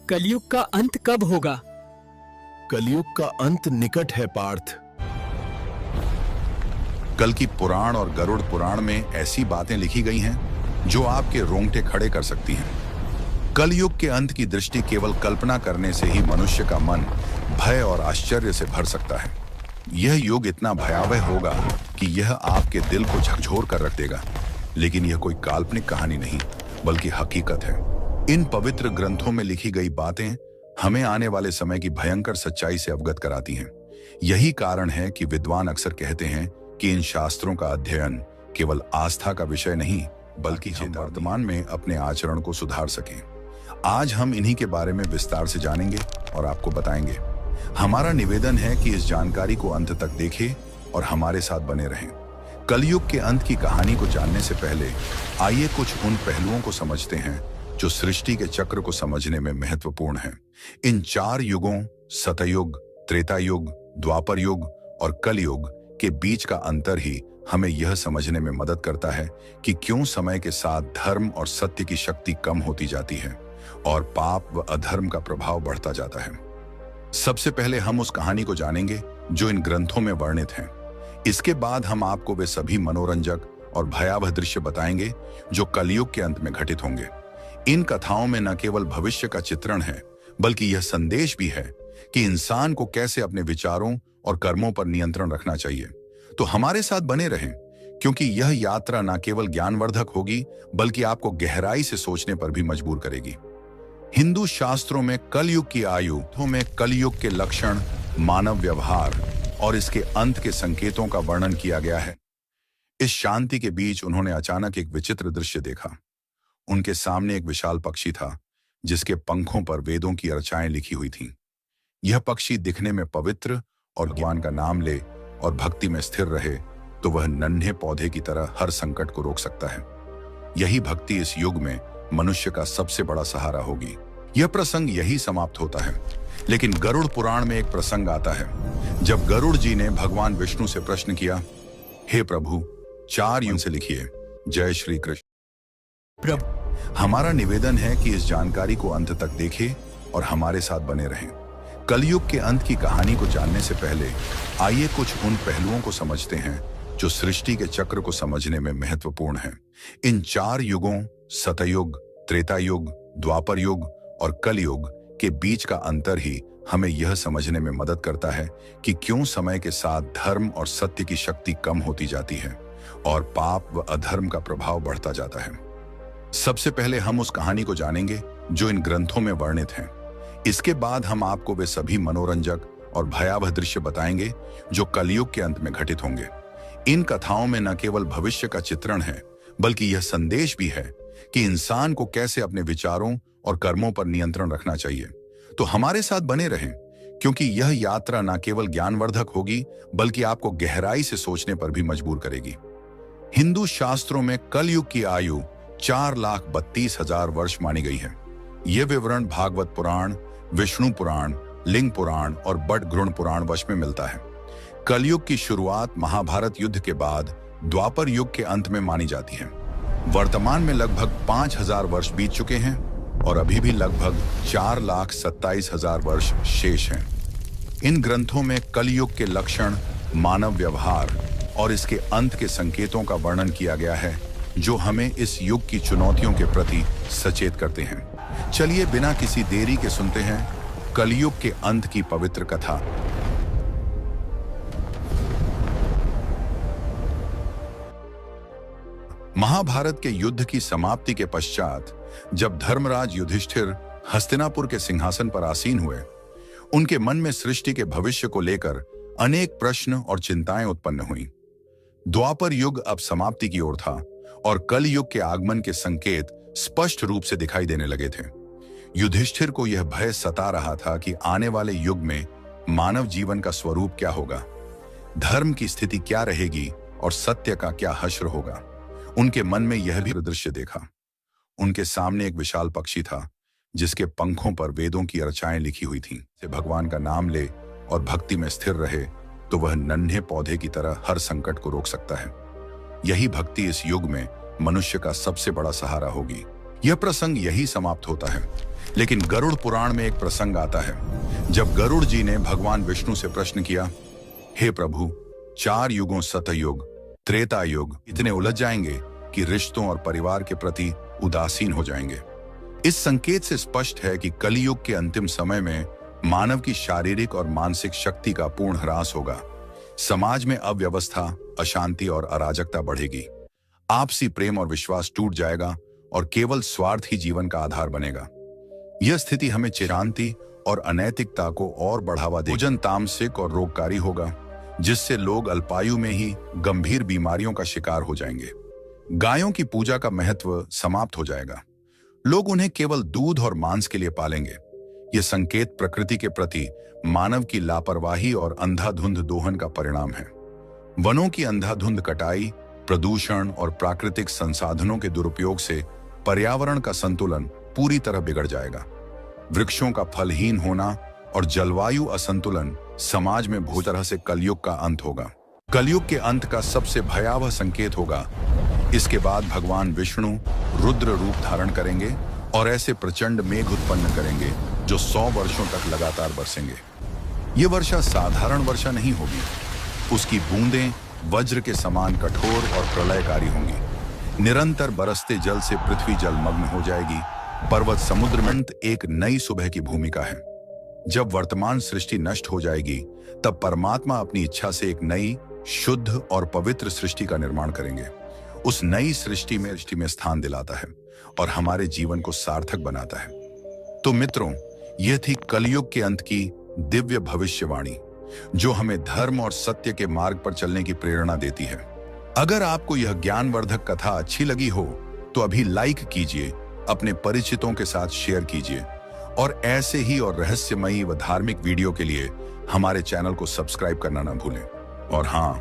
कलयुग का अंत कब होगा? कलयुग का अंत निकट है पार्थ। कल की पुराण और गरुड़ पुराण में ऐसी बातें लिखी गई हैं जो आपके रोंगटे खड़े कर सकती हैं। कलयुग के अंत की दृष्टि केवल कल्पना करने से ही मनुष्य का मन भय और आश्चर्य से भर सकता है। यह युग इतना भयावह होगा कि यह आपके दिल को झकझोर कर रख देगा। लेकिन यह कोई काल्पनिक कहानी नहीं, बल्कि हकीकत है। इन पवित्र ग्रंथों में लिखी गई बातें हमें आने वाले समय की भयंकर सच्चाई से अवगत कराती हैं। यही कारण है कि विद्वान अक्सर कहते हैं कि इन शास्त्रों का अध्ययन केवल आस्था का विषय नहीं, बल्कि हम वर्तमान में अपने आचरण को सुधार सकें। आज हम इन्हीं के बारे में विस्तार से जानेंगे और आपको बताएंगे। हमारा निवेदन है कि इस जानकारी को अंत तक देखें और हमारे साथ बने रहें। कलयुग के अंत की कहानी को जानने से पहले आइए कुछ उन पहलुओं को समझते हैं जो सृष्टि के चक्र को समझने में महत्वपूर्ण हैं। इन 4 युगों सतयुग, त्रेता युग, द्वापर युग और कलयुग के बीच का अंतर ही हमें यह समझने में मदद करता है कि क्यों समय के साथ धर्म और सत्य की शक्ति कम होती जाती है और पाप व अधर्म का प्रभाव बढ़ता जाता है। सबसे पहले हम उस कहानी को जानेंगे जो इन ग्रंथों में वर्णित है। इसके बाद हम आपको वे सभी मनोरंजक और भयावह दृश्य बताएंगे जो कलयुग के अंत में घटित होंगे। इन कथाओं में न केवल भविष्य का चित्रण है, बल्कि यह संदेश भी है कि इंसान को कैसे अपने विचारों और कर्मों पर नियंत्रण रखना चाहिए। तो हमारे साथ बने रहें, क्योंकि यह यात्रा न केवल ज्ञानवर्धक होगी, बल्कि आपको गहराई से सोचने पर भी मजबूर करेगी। हिंदू शास्त्रों में कलयुग की आयु में कलयुग के लक्षण, मानव व्यवहार और इसके अंत के संकेतों का वर्णन किया गया है। इस शांति के बीच उन्होंने अचानक एक विचित्र दृश्य देखा। उनके सामने एक विशाल पक्षी था जिसके पंखों पर वेदों की रचनाएं लिखी हुई थीं। यह पक्षी दिखने में पवित्र और ज्ञान का नाम ले और भक्ति में स्थिर रहे तो वह नन्हे पौधे की तरह हर संकट को रोक सकता है। यही भक्ति इस युग में मनुष्य का सबसे बड़ा सहारा होगी। यह प्रसंग यही समाप्त होता है, लेकिन गरुड़ पुराण में एक प्रसंग आता है जब गरुड़ जी ने भगवान विष्णु से प्रश्न किया, हे प्रभु, 4 युग से लिखिए। जय श्री कृष्ण। प्रभु, हमारा निवेदन है कि इस जानकारी को अंत तक देखें और हमारे साथ बने रहें। कलयुग के अंत की कहानी को जानने से पहले आइए कुछ उन पहलुओं को समझते हैं जो सृष्टि के चक्र को समझने में महत्वपूर्ण हैं। इन 4 युगों सतयुग, त्रेता युग, द्वापर युग और कलयुग के बीच का अंतर ही हमें यह समझने में मदद करता है कि क्यों समय के साथ धर्म और सत्य की शक्ति कम होती जाती है और पाप व अधर्म का प्रभाव बढ़ता जाता है। सबसे पहले हम उस कहानी को जानेंगे जो इन ग्रंथों में वर्णित है। इसके बाद हम आपको वे सभी मनोरंजक और भयावह दृश्य बताएंगे जो कलयुग के अंत में घटित होंगे। इन कथाओं में न केवल भविष्य का चित्रण है, बल्कि यह संदेश भी है कि इंसान को कैसे अपने विचारों और कर्मों पर नियंत्रण रखना चाहिए। तो हमारे साथ बने रहें, क्योंकि यह यात्रा न केवल ज्ञानवर्धक होगी, बल्कि आपको गहराई से सोचने पर भी मजबूर करेगी। हिंदू शास्त्रों में कलयुग की आयु 4,32,000 वर्ष मानी गई है। यह विवरण भागवत पुराण, विष्णु पुराण, लिंग पुराण और बटगृण पुराण वश में मिलता है। कलयुग की शुरुआत महाभारत युद्ध के बाद द्वापर युग के अंत में मानी जाती है। वर्तमान में लगभग 5,000 वर्ष बीत चुके हैं और अभी भी लगभग 4,27,000 वर्ष शेष हैं। इन ग्रंथों में कलयुग के लक्षण, मानव व्यवहार और इसके अंत के संकेतों का वर्णन किया गया है जो हमें इस युग की चुनौतियों के प्रति सचेत करते हैं। चलिए बिना किसी देरी के सुनते हैं कलयुग के अंत की पवित्र कथा। महाभारत के युद्ध की समाप्ति के पश्चात जब धर्मराज युधिष्ठिर हस्तिनापुर के सिंहासन पर आसीन हुए, उनके मन में सृष्टि के भविष्य को लेकर अनेक प्रश्न और चिंताएं उत्पन्न हुई। द्वापर युग अब समाप्ति की ओर था और कलयुग के आगमन के संकेत स्पष्ट रूप से दिखाई देने लगे थे। युधिष्ठिर को यह भय सता रहा था कि आने वाले युग में मानव जीवन का स्वरूप क्या होगा, धर्म की स्थिति क्या रहेगी और सत्य का क्या हश्र होगा। उनके मन में यह भी दृश्य देखा। उनके सामने एक विशाल पक्षी था जिसके पंखों पर वेदों की रचनाएं लिखी हुई थीं। से भगवान का नाम ले और भक्ति में स्थिर रहे तो वह नन्हे पौधे की तरह हर संकट को रोक सकता है। यही भक्ति इस युग में मनुष्य का सबसे बड़ा सहारा होगी। यह प्रसंग यही समाप्त होता है, लेकिन गरुड़ पुराण में एक प्रसंग आता है जब गरुड़ जी ने भगवान विष्णु से प्रश्न किया, हे प्रभु, 4 युगों सतयुग, त्रेता युग इतने उलझ जाएंगे कि रिश्तों और परिवार के प्रति उदासीन हो जाएंगे। इस संकेत से स्पष्ट है कि कलियुग के अंतिम समय में मानव की शारीरिक और मानसिक शक्ति का पूर्ण ह्रास होगा। समाज में अव्यवस्था, अशांति और अराजकता बढ़ेगी। आपसी प्रेम और विश्वास टूट जाएगा और केवल स्वार्थ ही जीवन का आधार बनेगा। यह स्थिति हमें शांति और अनैतिकता को और बढ़ावा देगी। भोजन तामसिक और रोगकारी होगा, जिससे लोग अल्पायु में ही गंभीर बीमारियों का शिकार हो जाएंगे। गायों की पूजा का महत्व समाप्त हो जाएगा। लोग उन्हें केवल दूध और मांस के लिए पालेंगे। यह संकेत प्रकृति के प्रति मानव की लापरवाही और अंधाधुंध दोहन का परिणाम है। वनों की अंधाधुंध कटाई, प्रदूषण और प्राकृतिक संसाधनों के दुरुपयोग से पर्यावरण का संतुलन पूरी तरह बिगड़ जाएगा। वृक्षों का फलहीन होना और जलवायु असंतुलन समाज में भूरी तरह से कलयुग का अंत होगा। कलयुग के अंत का सबसे भयावह संकेत होगा। इसके बाद भगवान विष्णु रुद्र रूप धारण करेंगे और ऐसे प्रचंड मेघ उत्पन्न करेंगे जो 100 वर्षों तक लगातार बरसेंगे। ये वर्षा साधारण वर्षा नहीं होगी। उसकी बूंदें वज्र के समान कठोर और प्रलयकारी होंगी। निरंतर बरसते जल से पृथ्वी जलमग्न हो जाएगी। पर्वत समुद्र में एक नई सुबह की भूमिका है। जब वर्तमान सृष्टि नष्ट हो जाएगी, तब परमात्मा अपनी इच्छा से एक नई, शुद्ध और पवित्र सृष्टि का निर्माण करेंगे। उस नई सृष्टि में स्थान दिलाता है और हमारे जीवन को सार्थक बनाता है। तो मित्रों, यह थी कलयुग के अंत की दिव्य भविष्यवाणी, जो हमें धर्म और सत्य के मार्ग पर चलने की प्रेरणा देती है। अगर आपको यह ज्ञानवर्धक कथा अच्छी लगी हो तो अभी लाइक कीजिए, अपने परिचितों के साथ शेयर कीजिए और ऐसे ही और रहस्यमयी व धार्मिक वीडियो के लिए हमारे चैनल को सब्सक्राइब करना न भूलें। और हाँ,